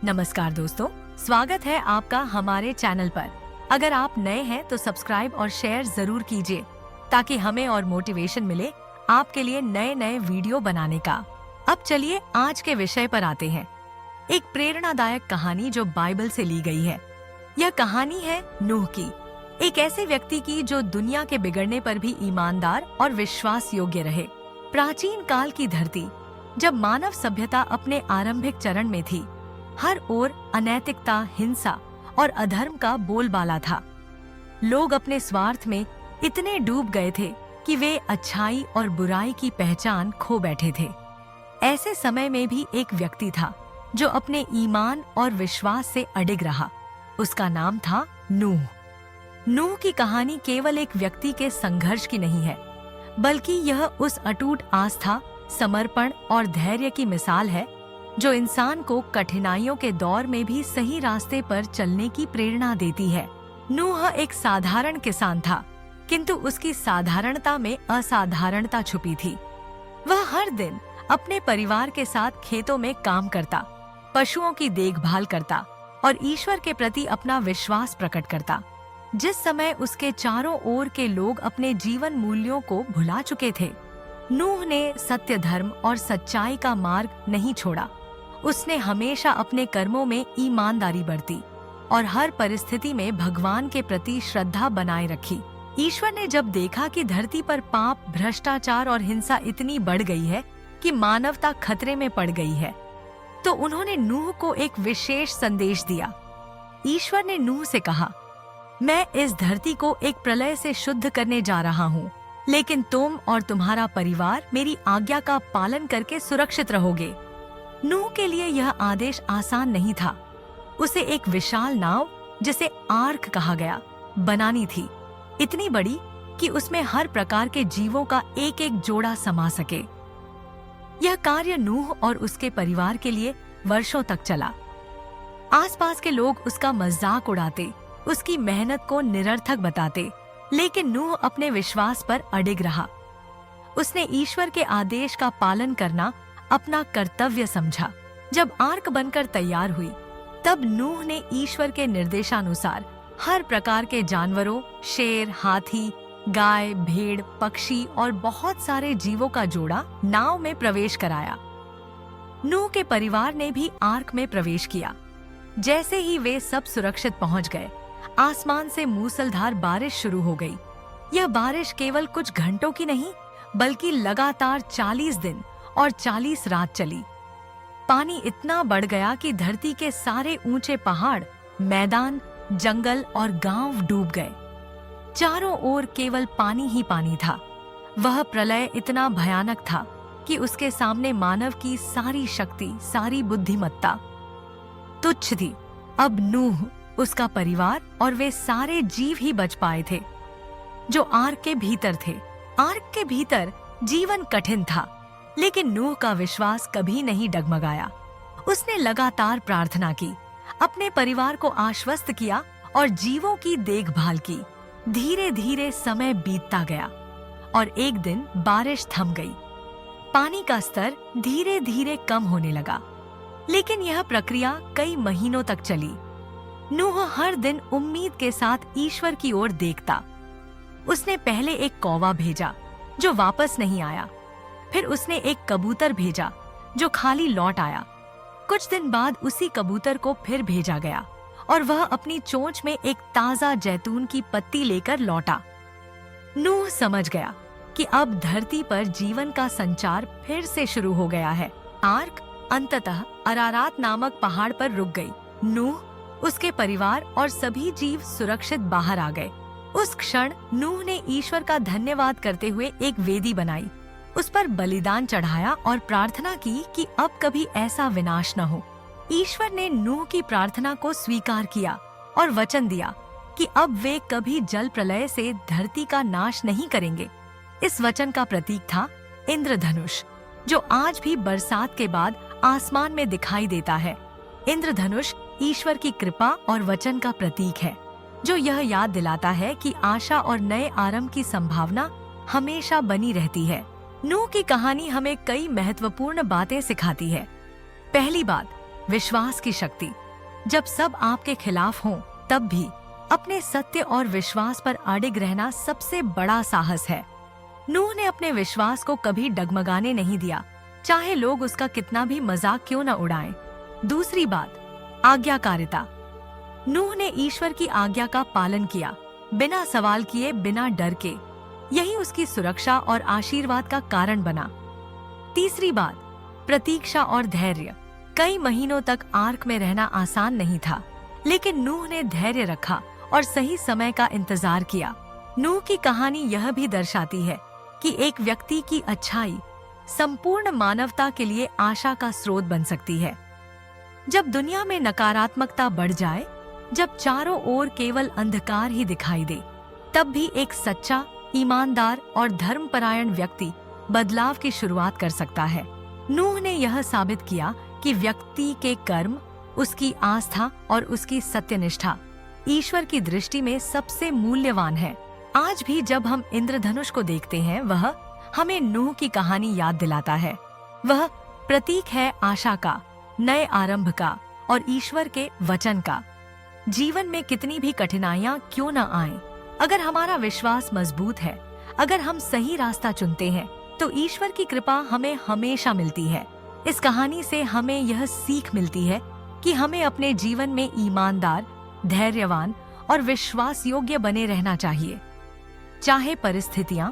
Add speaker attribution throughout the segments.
Speaker 1: नमस्कार दोस्तों, स्वागत है आपका हमारे चैनल पर। अगर आप नए हैं तो सब्सक्राइब और शेयर जरूर कीजिए ताकि हमें और मोटिवेशन मिले आपके लिए नए नए वीडियो बनाने का। अब चलिए आज के विषय पर आते हैं। एक प्रेरणादायक कहानी जो बाइबल से ली गई है। यह कहानी है नूह की, एक ऐसे व्यक्ति की जो दुनिया के बिगड़ने पर भी ईमानदार और विश्वास योग्य रहे। प्राचीन काल की धरती, जब मानव सभ्यता अपने आरंभिक चरण में थी, हर ओर अनैतिकता, हिंसा और अधर्म का बोलबाला था। लोग अपने स्वार्थ में इतने डूब गए थे कि वे अच्छाई और बुराई की पहचान खो बैठे थे। ऐसे समय में भी एक व्यक्ति था जो अपने ईमान और विश्वास से अडिग रहा। उसका नाम था नूह। नूह की कहानी केवल एक व्यक्ति के संघर्ष की नहीं है, बल्कि यह उस अटूट आस्था, समर्पण और धैर्य की मिसाल है जो इंसान को कठिनाइयों के दौर में भी सही रास्ते पर चलने की प्रेरणा देती है। नूह एक साधारण किसान था, किंतु उसकी साधारणता में असाधारणता छुपी थी। वह हर दिन अपने परिवार के साथ खेतों में काम करता, पशुओं की देखभाल करता और ईश्वर के प्रति अपना विश्वास प्रकट करता। जिस समय उसके चारों ओर के लोग अपने जीवन मूल्यों को भुला चुके थे, नूह ने सत्य, धर्म और सच्चाई का मार्ग नहीं छोड़ा। उसने हमेशा अपने कर्मों में ईमानदारी बरती और हर परिस्थिति में भगवान के प्रति श्रद्धा बनाए रखी। ईश्वर ने जब देखा कि धरती पर पाप, भ्रष्टाचार और हिंसा इतनी बढ़ गई है कि मानवता खतरे में पड़ गई है, तो उन्होंने नूह को एक विशेष संदेश दिया। ईश्वर ने नूह से कहा, मैं इस धरती को एक प्रलय से शुद्ध करने जा रहा हूँ, लेकिन तुम और तुम्हारा परिवार मेरी आज्ञा का पालन करके सुरक्षित रहोगे। नूह के लिए यह आदेश आसान नहीं था। उसे एक विशाल नाव, जिसे आर्क कहा गया, बनानी थी, इतनी बड़ी कि उसमें हर प्रकार के जीवों का एक एक जोड़ा समा सके। यह कार्य नूह और उसके परिवार के लिए वर्षों तक चला। आसपास के लोग उसका मजाक उड़ाते, उसकी मेहनत को निरर्थक बताते, लेकिन नूह अपने विश्वास पर अडिग रहा। उसने ईश्वर के आदेश का पालन करना अपना कर्तव्य समझा। जब आर्क बनकर तैयार हुई, तब नूह ने ईश्वर के निर्देशानुसार हर प्रकार के जानवरों, शेर, हाथी, गाय, भेड़, पक्षी और बहुत सारे जीवों का जोड़ा नाव में प्रवेश कराया। नूह के परिवार ने भी आर्क में प्रवेश किया। जैसे ही वे सब सुरक्षित पहुंच गए, आसमान से मूसलधार बारिश शुरू हो गई। यह बारिश केवल कुछ घंटों की नहीं, बल्कि लगातार 40 दिन और 40 रात चली। पानी इतना बढ़ गया कि धरती के सारे ऊंचे पहाड़, मैदान, जंगल और गांव डूब गए। चारों ओर केवल पानी ही पानी था। वह प्रलय इतना भयानक था कि उसके सामने मानव की सारी शक्ति, सारी बुद्धिमत्ता तुच्छ थी। अब नूह, उसका परिवार और वे सारे जीव ही बच पाए थे जो आर्क के भीतर थे। आर्क के भीतर जीवन कठिन था, लेकिन नूह का विश्वास कभी नहीं डगमगाया। उसने लगातार प्रार्थना की, अपने परिवार को आश्वस्त किया और जीवों की देखभाल की। धीरे धीरे समय बीतता गया और एक दिन बारिश थम गई। पानी का स्तर धीरे धीरे कम होने लगा, लेकिन यह प्रक्रिया कई महीनों तक चली। नूह हर दिन उम्मीद के साथ ईश्वर की ओर देखता। उसने पहले एक कौवा भेजा जो वापस नहीं आया। फिर उसने एक कबूतर भेजा जो खाली लौट आया। कुछ दिन बाद उसी कबूतर को फिर भेजा गया और वह अपनी चोंच में एक ताजा जैतून की पत्ती लेकर लौटा। नूह समझ गया कि अब धरती पर जीवन का संचार फिर से शुरू हो गया है। आर्क अंततः अरारात नामक पहाड़ पर रुक गई। नूह, उसके परिवार और सभी जीव सुरक्षित बाहर आ गए। उस क्षण नूह ने ईश्वर का धन्यवाद करते हुए एक वेदी बनाई, उस पर बलिदान चढ़ाया और प्रार्थना की कि अब कभी ऐसा विनाश न हो। ईश्वर ने नूह की प्रार्थना को स्वीकार किया और वचन दिया कि अब वे कभी जल प्रलय से धरती का नाश नहीं करेंगे। इस वचन का प्रतीक था इंद्रधनुष, जो आज भी बरसात के बाद आसमान में दिखाई देता है। इंद्रधनुष ईश्वर की कृपा और वचन का प्रतीक है, जो यह याद दिलाता है कि आशा और नए आरंभ की संभावना हमेशा बनी रहती है। नूह की कहानी हमें कई महत्वपूर्ण बातें सिखाती है। पहली बात, विश्वास की शक्ति। जब सब आपके खिलाफ हों, तब भी अपने सत्य और विश्वास पर अडिग रहना सबसे बड़ा साहस है। नूह ने अपने विश्वास को कभी डगमगाने नहीं दिया, चाहे लोग उसका कितना भी मजाक क्यों न उड़ाएं। दूसरी बात, आज्ञाकारिता। नूह ने ईश्वर की आज्ञा का पालन किया, बिना सवाल किए, बिना डर के। यही उसकी सुरक्षा और आशीर्वाद का कारण बना। तीसरी बात, प्रतीक्षा और धैर्य। कई महीनों तक आर्क में रहना आसान नहीं था, लेकिन नूह ने धैर्य रखा और सही समय का इंतजार किया। नूह की कहानी यह भी दर्शाती है कि एक व्यक्ति की अच्छाई संपूर्ण मानवता के लिए आशा का स्रोत बन सकती है। जब दुनिया में नकारात्मकता बढ़ जाए, जब चारों ओर केवल अंधकार ही दिखाई दे, तब भी एक सच्चा, ईमानदार और धर्मपरायण व्यक्ति बदलाव की शुरुआत कर सकता है। नूह ने यह साबित किया कि व्यक्ति के कर्म, उसकी आस्था और उसकी सत्यनिष्ठा ईश्वर की दृष्टि में सबसे मूल्यवान है। आज भी जब हम इंद्रधनुष को देखते हैं, वह हमें नूह की कहानी याद दिलाता है। वह प्रतीक है आशा का, नए आरंभ का और ईश्वर के वचन का। जीवन में कितनी भी कठिनाइयां क्यों न आएं, अगर हमारा विश्वास मजबूत है, अगर हम सही रास्ता चुनते हैं, तो ईश्वर की कृपा हमें हमेशा मिलती है। इस कहानी से हमें यह सीख मिलती है कि हमें अपने जीवन में ईमानदार, धैर्यवान और विश्वास योग्य बने रहना चाहिए। चाहे परिस्थितियां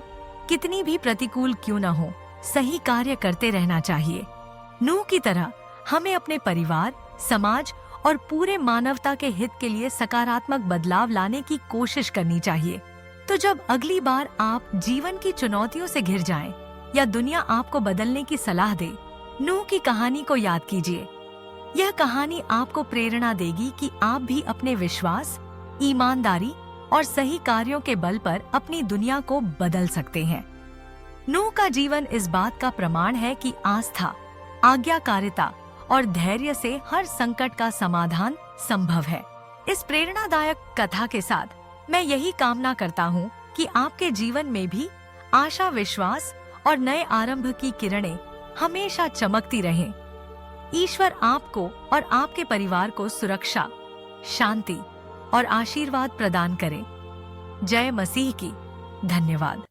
Speaker 1: कितनी भी प्रतिकूल क्यों न हो, सही कार्य करते रहना चाहिए। नूह की तरह हमें अपने परिवार, समाज और पूरे मानवता के हित के लिए सकारात्मक बदलाव लाने की कोशिश करनी चाहिए। तो जब अगली बार आप जीवन की चुनौतियों से घिर जाएं या दुनिया आपको बदलने की सलाह दे, नूह की कहानी को याद कीजिए। यह कहानी आपको प्रेरणा देगी कि आप भी अपने विश्वास, ईमानदारी और सही कार्यों के बल पर अपनी दुनिया को बदल सकते हैं। नूह का जीवन इस बात का प्रमाण है कि आस्था, आज्ञाकारिता और धैर्य से हर संकट का समाधान संभव है। इस प्रेरणादायक कथा के साथ मैं यही कामना करता हूँ कि आपके जीवन में भी आशा, विश्वास और नए आरंभ की किरणें हमेशा चमकती रहें। ईश्वर आपको और आपके परिवार को सुरक्षा, शांति और आशीर्वाद प्रदान करे। जय मसीह की। धन्यवाद।